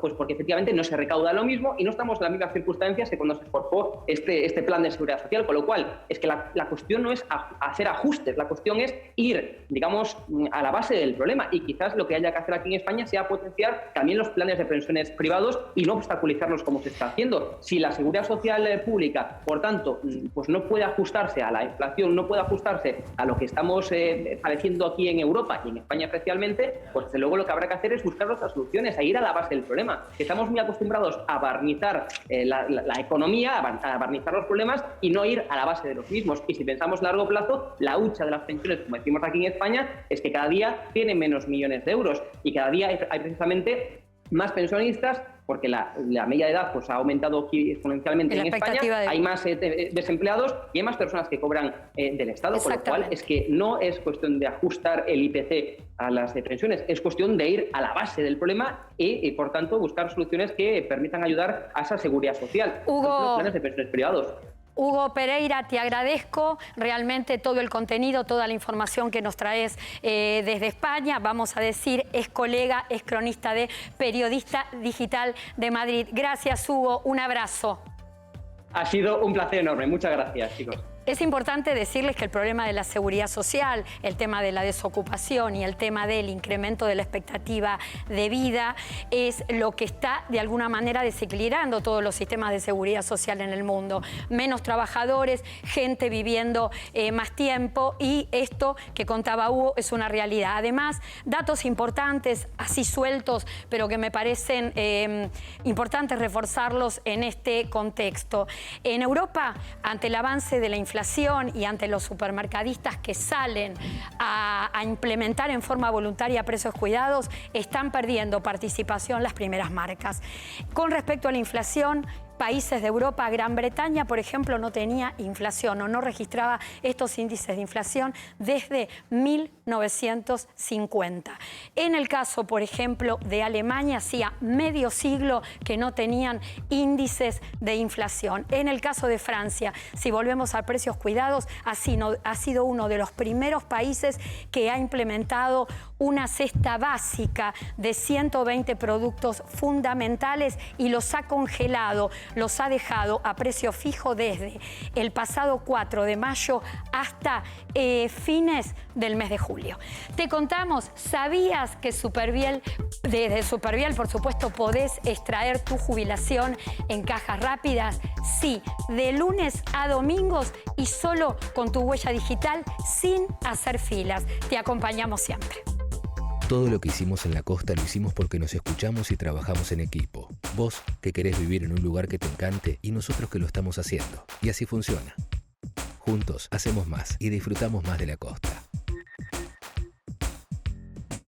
pues porque efectivamente no se recauda lo mismo y no estamos en las mismas circunstancias que cuando se forjó este plan de seguridad social, con lo cual es que la cuestión no es hacer ajustes, la cuestión es ir, digamos, a la base del problema, y quizás lo que haya que hacer aquí en España sea potenciar también los planes de pensiones privados y no obstaculizarlos como se está haciendo. Si la seguridad social pública, por tanto, pues no puede ajustarse a la inflación, no puede ajustarse a lo que estamos padeciendo aquí en Europa y en España especialmente, pues desde luego lo que habrá que hacer es buscar otras soluciones, a ir a la base del problema. Estamos muy acostumbrados a barnizar la economía, a barnizar los problemas y no ir a la base de los mismos. Y si pensamos a largo plazo, la hucha de las pensiones, como decimos aquí en España, es que cada día tienen menos millones de euros y cada día hay precisamente más pensionistas, porque la media de edad pues ha aumentado exponencialmente en España, hay más desempleados y hay más personas que cobran del Estado, con lo cual es que no es cuestión de ajustar el IPC a las pensiones, es cuestión de ir a la base del problema y por tanto, buscar soluciones que permitan ayudar a esa seguridad social. Los planes de pensiones privados. Hugo Pereira, te agradezco realmente todo el contenido, toda la información que nos traes desde España. Vamos a decir, es colega, es cronista de Periodista Digital de Madrid. Gracias, Hugo. Un abrazo. Ha sido un placer enorme. Muchas gracias, chicos. Es importante decirles que el problema de la seguridad social, el tema de la desocupación y el tema del incremento de la expectativa de vida es lo que está de alguna manera desequilibrando todos los sistemas de seguridad social en el mundo. Menos trabajadores, gente viviendo más tiempo, y esto que contaba Hugo es una realidad. Además, datos importantes, así sueltos, pero que me parecen importantes reforzarlos en este contexto. En Europa, ante el avance de la inflación y ante los supermercadistas que salen a implementar en forma voluntaria precios cuidados, están perdiendo participación las primeras marcas. Con respecto a la inflación, países de Europa, Gran Bretaña, por ejemplo, no tenía inflación o no registraba estos índices de inflación desde 1950. En el caso, por ejemplo, de Alemania, hacía medio siglo que no tenían índices de inflación. En el caso de Francia, si volvemos a precios cuidados, ha sido uno de los primeros países que ha implementado una cesta básica de 120 productos fundamentales y los ha congelado, los ha dejado a precio fijo desde el pasado 4 de mayo hasta fines del mes de julio. Te contamos, ¿sabías que Superviel, desde Superviel, por supuesto, podés extraer tu jubilación en cajas rápidas? Sí, de lunes a domingos y solo con tu huella digital, sin hacer filas. Te acompañamos siempre. Todo lo que hicimos en la costa lo hicimos porque nos escuchamos y trabajamos en equipo. Vos que querés vivir en un lugar que te encante y nosotros que lo estamos haciendo. Y así funciona. Juntos hacemos más y disfrutamos más de la costa.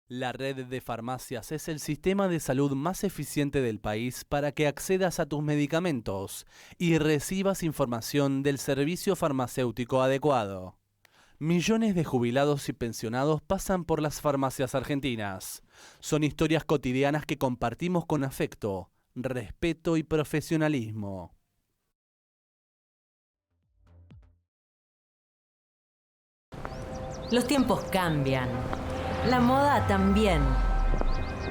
La red de farmacias es el sistema de salud más eficiente del país para que accedas a tus medicamentos y recibas información del servicio farmacéutico adecuado. Millones de jubilados y pensionados pasan por las farmacias argentinas. Son historias cotidianas que compartimos con afecto, respeto y profesionalismo. Los tiempos cambian. La moda también.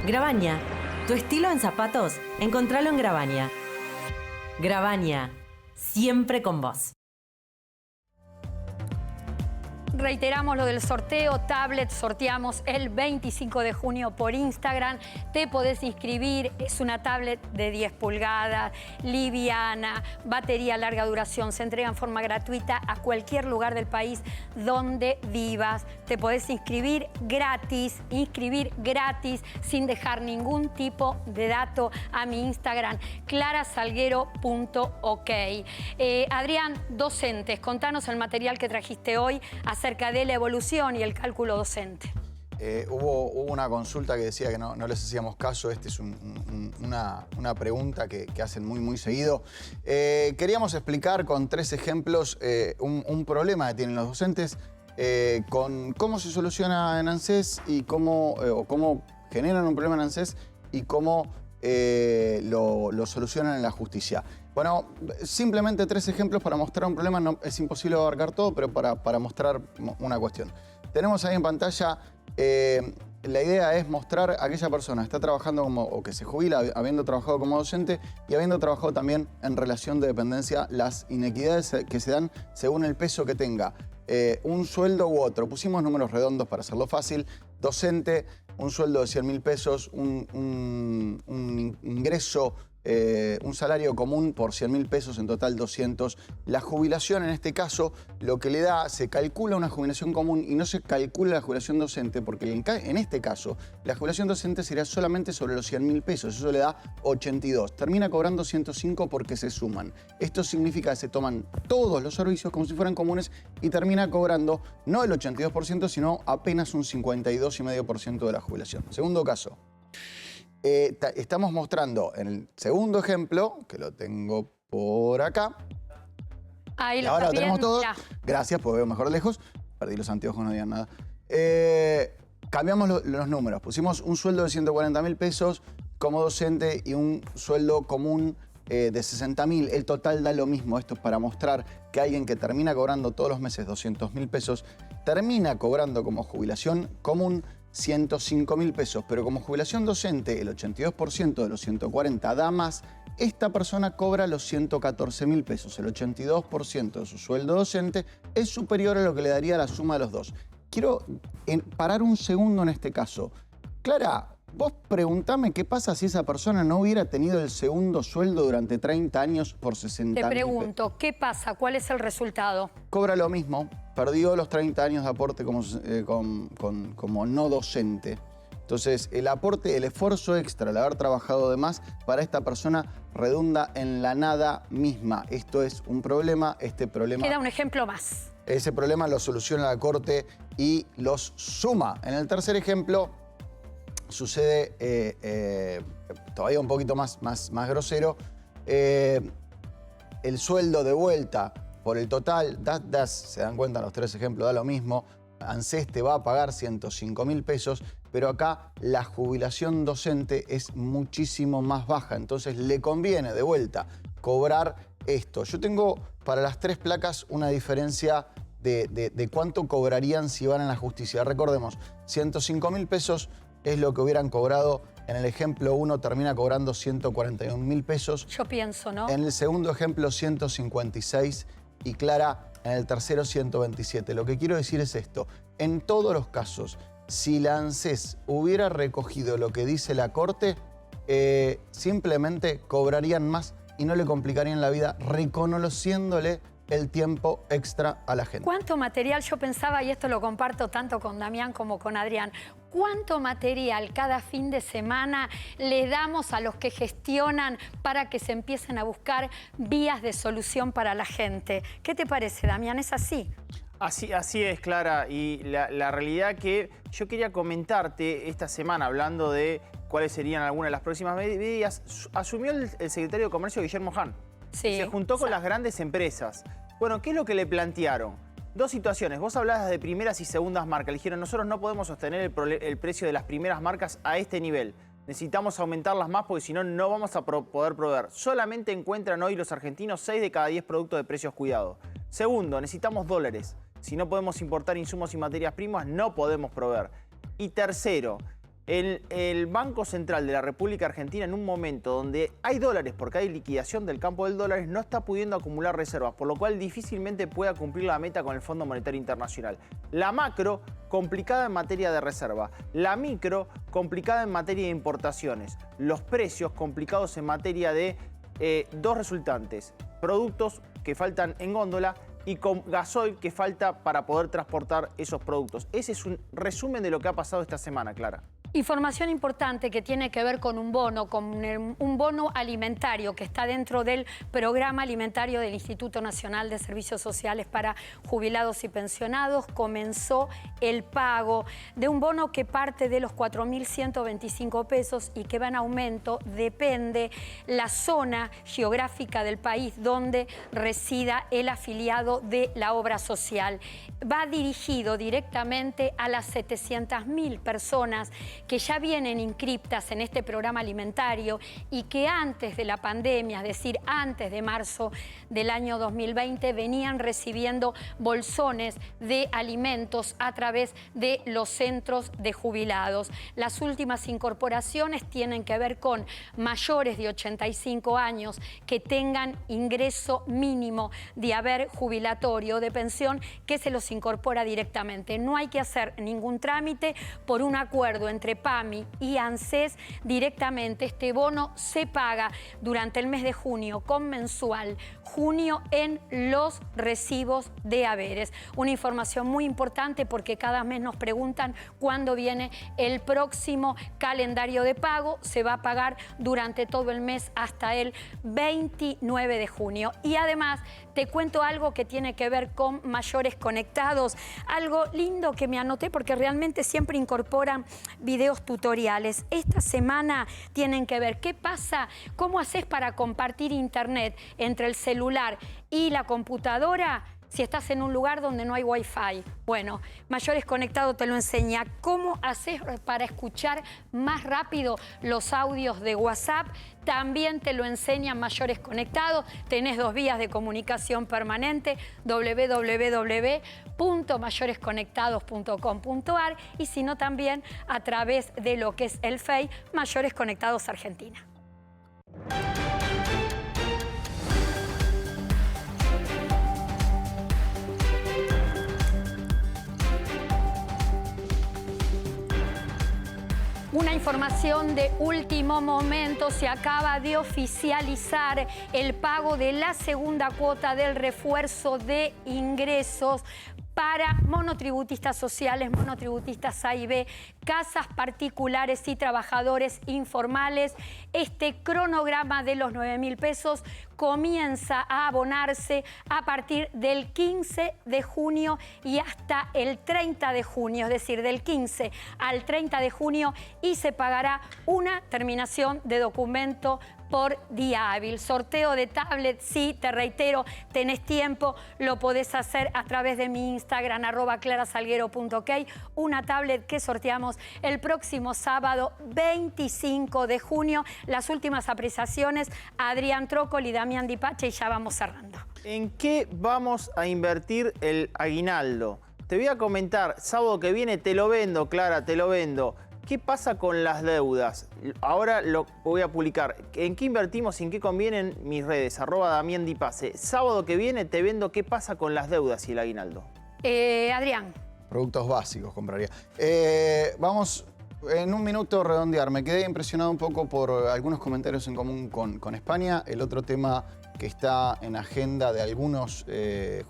Grabaña, tu estilo en zapatos, encontralo en Grabaña. Grabaña, siempre con vos. Reiteramos lo del sorteo, tablet, sorteamos el 25 de junio por Instagram. Te podés inscribir, es una tablet de 10 pulgadas, liviana, batería larga duración. Se entrega en forma gratuita a cualquier lugar del país donde vivas. Te podés inscribir gratis, sin dejar ningún tipo de dato a mi Instagram, clarasalguero.ok. Adrián, docentes, contanos el material que trajiste hoy acerca de la evolución y el cálculo docente. Hubo una consulta que decía que no les hacíamos caso. Esta es una pregunta que hacen muy seguido. Queríamos explicar con 3 ejemplos un problema que tienen los docentes con cómo se soluciona en ANSES y cómo generan un problema en ANSES y cómo lo solucionan en la justicia. Bueno, simplemente 3 ejemplos para mostrar un problema. No, es imposible abarcar todo, pero para mostrar una cuestión. Tenemos ahí en pantalla, la idea es mostrar a aquella persona que está trabajando o que se jubila habiendo trabajado como docente y habiendo trabajado también en relación de dependencia, las inequidades que se dan según el peso que tenga un sueldo u otro. Pusimos números redondos para hacerlo fácil. Docente, un sueldo de 100.000 pesos, un ingreso, un salario común por 100.000 pesos, en total 200. La jubilación en este caso, lo que le da, se calcula una jubilación común y no se calcula la jubilación docente, porque en este caso la jubilación docente sería solamente sobre los 100.000 pesos, eso le da 82. Termina cobrando 105 porque se suman. Esto significa que se toman todos los servicios como si fueran comunes y termina cobrando no el 82%, sino apenas un 52,5% de la jubilación. Segundo caso. Estamos mostrando en el segundo ejemplo, que lo tengo por acá. Ahí lo ahora lo está tenemos viendo, todo. ya. Gracias, porque veo mejor lejos. Perdí los anteojos, no digan nada. Cambiamos los números. Pusimos un sueldo de 140.000 pesos como docente y un sueldo común de 60.000. El total da lo mismo. Esto es para mostrar que alguien que termina cobrando todos los meses 200.000 pesos termina cobrando como jubilación común 105.000 pesos, pero como jubilación docente el 82% de los 140 da más. Esta persona cobra los 114.000 pesos. El 82% de su sueldo docente es superior a lo que le daría la suma de los dos. Quiero parar un segundo en este caso. Clara, vos preguntame qué pasa si esa persona no hubiera tenido el segundo sueldo durante 30 años por 60.000 pesos. Te pregunto, ¿qué pasa? ¿Cuál es el resultado? Cobra lo mismo. Perdió los 30 años de aporte como no docente. Entonces, el aporte, el esfuerzo extra, el haber trabajado de más, para esta persona redunda en la nada misma. Esto es un problema. Este problema... Queda un ejemplo más. Ese problema lo soluciona la Corte y los suma. En el tercer ejemplo sucede todavía un poquito más grosero. El sueldo de vuelta por el total, se dan cuenta los 3 ejemplos, da lo mismo. ANSES te va a pagar 105.000 pesos, pero acá la jubilación docente es muchísimo más baja. Entonces le conviene de vuelta cobrar esto. Yo tengo para las 3 placas una diferencia de cuánto cobrarían si van en la justicia. Recordemos, 105.000 pesos es lo que hubieran cobrado. En el ejemplo 1 termina cobrando 141.000 pesos. Yo pienso, ¿no? En el segundo ejemplo, 156. Y Clara, en el tercero, 127. Lo que quiero decir es esto. En todos los casos, si la ANSES hubiera recogido lo que dice la Corte, simplemente cobrarían más y no le complicarían la vida, reconociéndole el tiempo extra a la gente. ¿Cuánto material? Yo pensaba, y esto lo comparto tanto con Damián como con Adrián, ¿cuánto material cada fin de semana le damos a los que gestionan para que se empiecen a buscar vías de solución para la gente? ¿Qué te parece, Damián? ¿Es así? Así es, Clara, y la realidad que yo quería comentarte esta semana, hablando de cuáles serían algunas de las próximas medidas, asumió el secretario de Comercio, Guillermo Hahn. Sí, se juntó con las grandes empresas. Bueno, ¿qué es lo que le plantearon? Dos situaciones. Vos hablabas de primeras y segundas marcas. Le dijeron, nosotros no podemos sostener el precio de las primeras marcas a este nivel. Necesitamos aumentarlas más porque si no, no vamos a poder proveer. Solamente encuentran hoy los argentinos 6 de cada 10 productos de precios cuidados. Segundo, necesitamos dólares. Si no podemos importar insumos y materias primas, no podemos proveer. Y tercero, el Banco Central de la República Argentina, en un momento donde hay dólares porque hay liquidación del campo del dólar, no está pudiendo acumular reservas, por lo cual difícilmente pueda cumplir la meta con el Fondo Monetario Internacional. La macro, complicada en materia de reserva. La micro, complicada en materia de importaciones. Los precios, complicados en materia de dos resultantes. Productos que faltan en góndola y con gasoil que falta para poder transportar esos productos. Ese es un resumen de lo que ha pasado esta semana, Clara. Información importante que tiene que ver con un bono alimentario que está dentro del programa alimentario del Instituto Nacional de Servicios Sociales para Jubilados y Pensionados. Comenzó el pago de un bono que parte de los 4.125 pesos y que va en aumento, depende la zona geográfica del país donde resida el afiliado de la obra social. Va dirigido directamente a las 700.000 personas que ya vienen inscriptas en este programa alimentario y que antes de la pandemia, es decir, antes de marzo del año 2020, venían recibiendo bolsones de alimentos a través de los centros de jubilados. Las últimas incorporaciones tienen que ver con mayores de 85 años que tengan ingreso mínimo de haber jubilatorio o de pensión, que se los incorpora directamente. No hay que hacer ningún trámite. Por un acuerdo entre PAMI y ANSES, directamente este bono se paga durante el mes de junio con mensual, junio en los recibos de haberes. Una información muy importante porque cada mes nos preguntan cuándo viene el próximo calendario de pago. Se va a pagar durante todo el mes hasta el 29 de junio. Y además te cuento algo que tiene que ver con mayores conectados, algo lindo que me anoté porque realmente siempre incorporan videos tutoriales. Esta semana tienen que ver qué pasa, cómo haces para compartir internet entre el celular y la computadora si estás en un lugar donde no hay Wi-Fi. Bueno, Mayores Conectados te lo enseña. ¿Cómo haces para escuchar más rápido los audios de WhatsApp? También te lo enseña Mayores Conectados. Tenés 2 vías de comunicación permanente, www.mayoresconectados.com.ar y si no también a través de lo que es el FEI, Mayores Conectados Argentina. Una información de último momento, se acaba de oficializar el pago de la segunda cuota del refuerzo de ingresos para monotributistas sociales, monotributistas A y B, casas particulares y trabajadores informales. Este cronograma de los 9.000 pesos comienza a abonarse a partir del 15 de junio y hasta el 30 de junio, es decir, del 15 al 30 de junio, y se pagará una terminación de documento por día hábil. Sorteo de tablet, sí, te reitero, tenés tiempo, lo podés hacer a través de mi Instagram, @clarasalguero.ok, una tablet que sorteamos el próximo sábado 25 de junio. Las últimas apreciaciones, Adrián Trócoli, Damián Dipache, y ya vamos cerrando. ¿En qué vamos a invertir el aguinaldo? Te voy a comentar, sábado que viene te lo vendo, Clara, te lo vendo. ¿Qué pasa con las deudas? Ahora lo voy a publicar. ¿En qué invertimos y en qué convienen mis redes? @Damián Dipace. Sábado que viene te vendo qué pasa con las deudas y el aguinaldo. Adrián. Productos básicos compraría. Vamos en un minuto a redondear. Me quedé impresionado un poco por algunos comentarios en común con España. El otro tema que está en agenda de algunos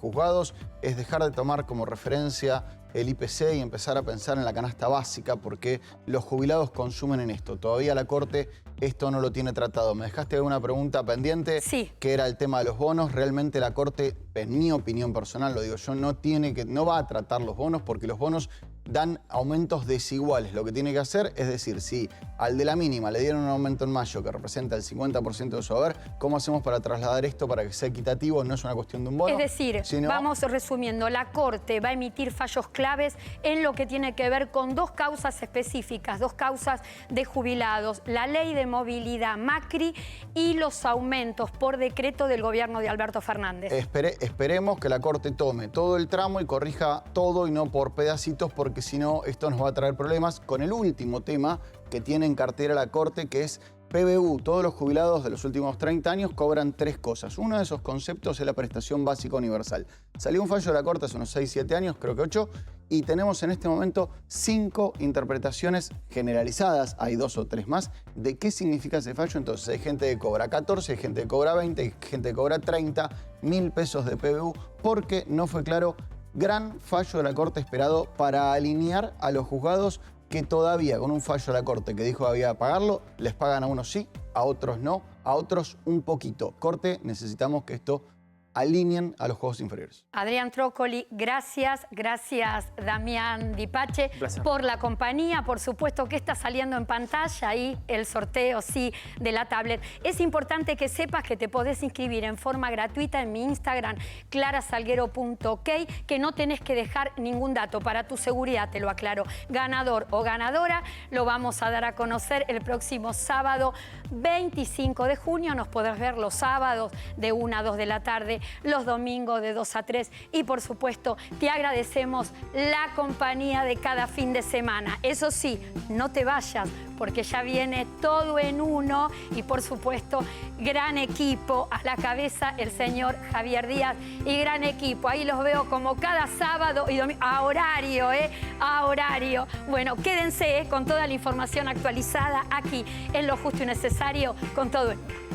juzgados es dejar de tomar como referencia el IPC y empezar a pensar en la canasta básica, porque los jubilados consumen en esto. Todavía la Corte esto no lo tiene tratado. Me dejaste una pregunta pendiente, sí, que era el tema de los bonos. Realmente la Corte, en mi opinión personal, lo digo yo, no va a tratar los bonos, porque los bonos dan aumentos desiguales. Lo que tiene que hacer es decir, si al de la mínima le dieron un aumento en mayo que representa el 50% de su haber, ¿cómo hacemos para trasladar esto para que sea equitativo? No es una cuestión de un bono. Es decir, vamos resumiendo, la Corte va a emitir fallos claves en lo que tiene que ver con dos causas específicas, dos causas de jubilados, la ley de movilidad Macri y los aumentos por decreto del gobierno de Alberto Fernández. Esperemos que la Corte tome todo el tramo y corrija todo y no por pedacitos, porque si no, esto nos va a traer problemas con el último tema que tiene en cartera la Corte, que es PBU. Todos los jubilados de los últimos 30 años cobran tres cosas. Uno de esos conceptos es la prestación básica universal. Salió un fallo de la Corte hace unos 6, 7 años, creo que 8, y tenemos en este momento 5 interpretaciones generalizadas, hay 2 o 3 más, de qué significa ese fallo. Entonces hay gente que cobra 14, hay gente que cobra 20, hay gente que cobra 30 mil pesos de PBU, porque no fue claro. Gran fallo de la Corte esperado para alinear a los juzgados que todavía con un fallo de la Corte que dijo que había que pagarlo, les pagan a unos sí, a otros no, a otros un poquito. Corte, necesitamos que esto alineen a los juegos inferiores. Adrián Trócoli, gracias. Gracias, Damián Dipache, por la compañía. Por supuesto que está saliendo en pantalla ahí el sorteo, sí, de la tablet. Es importante que sepas que te podés inscribir en forma gratuita en mi Instagram, clarasalguero.ok, que no tenés que dejar ningún dato. Para tu seguridad, te lo aclaro. Ganador o ganadora lo vamos a dar a conocer el próximo sábado 25 de junio. Nos podrás ver los sábados de 1 a 2 de la tarde, los domingos de 2 a 3 y por supuesto te agradecemos la compañía de cada fin de semana. Eso sí, no te vayas porque ya viene todo en uno y por supuesto gran equipo a la cabeza el señor Javier Díaz y gran equipo. Ahí los veo como cada sábado y domingo a horario, a horario. Bueno, quédense con toda la información actualizada aquí en Lo Justo y Necesario con todo en uno.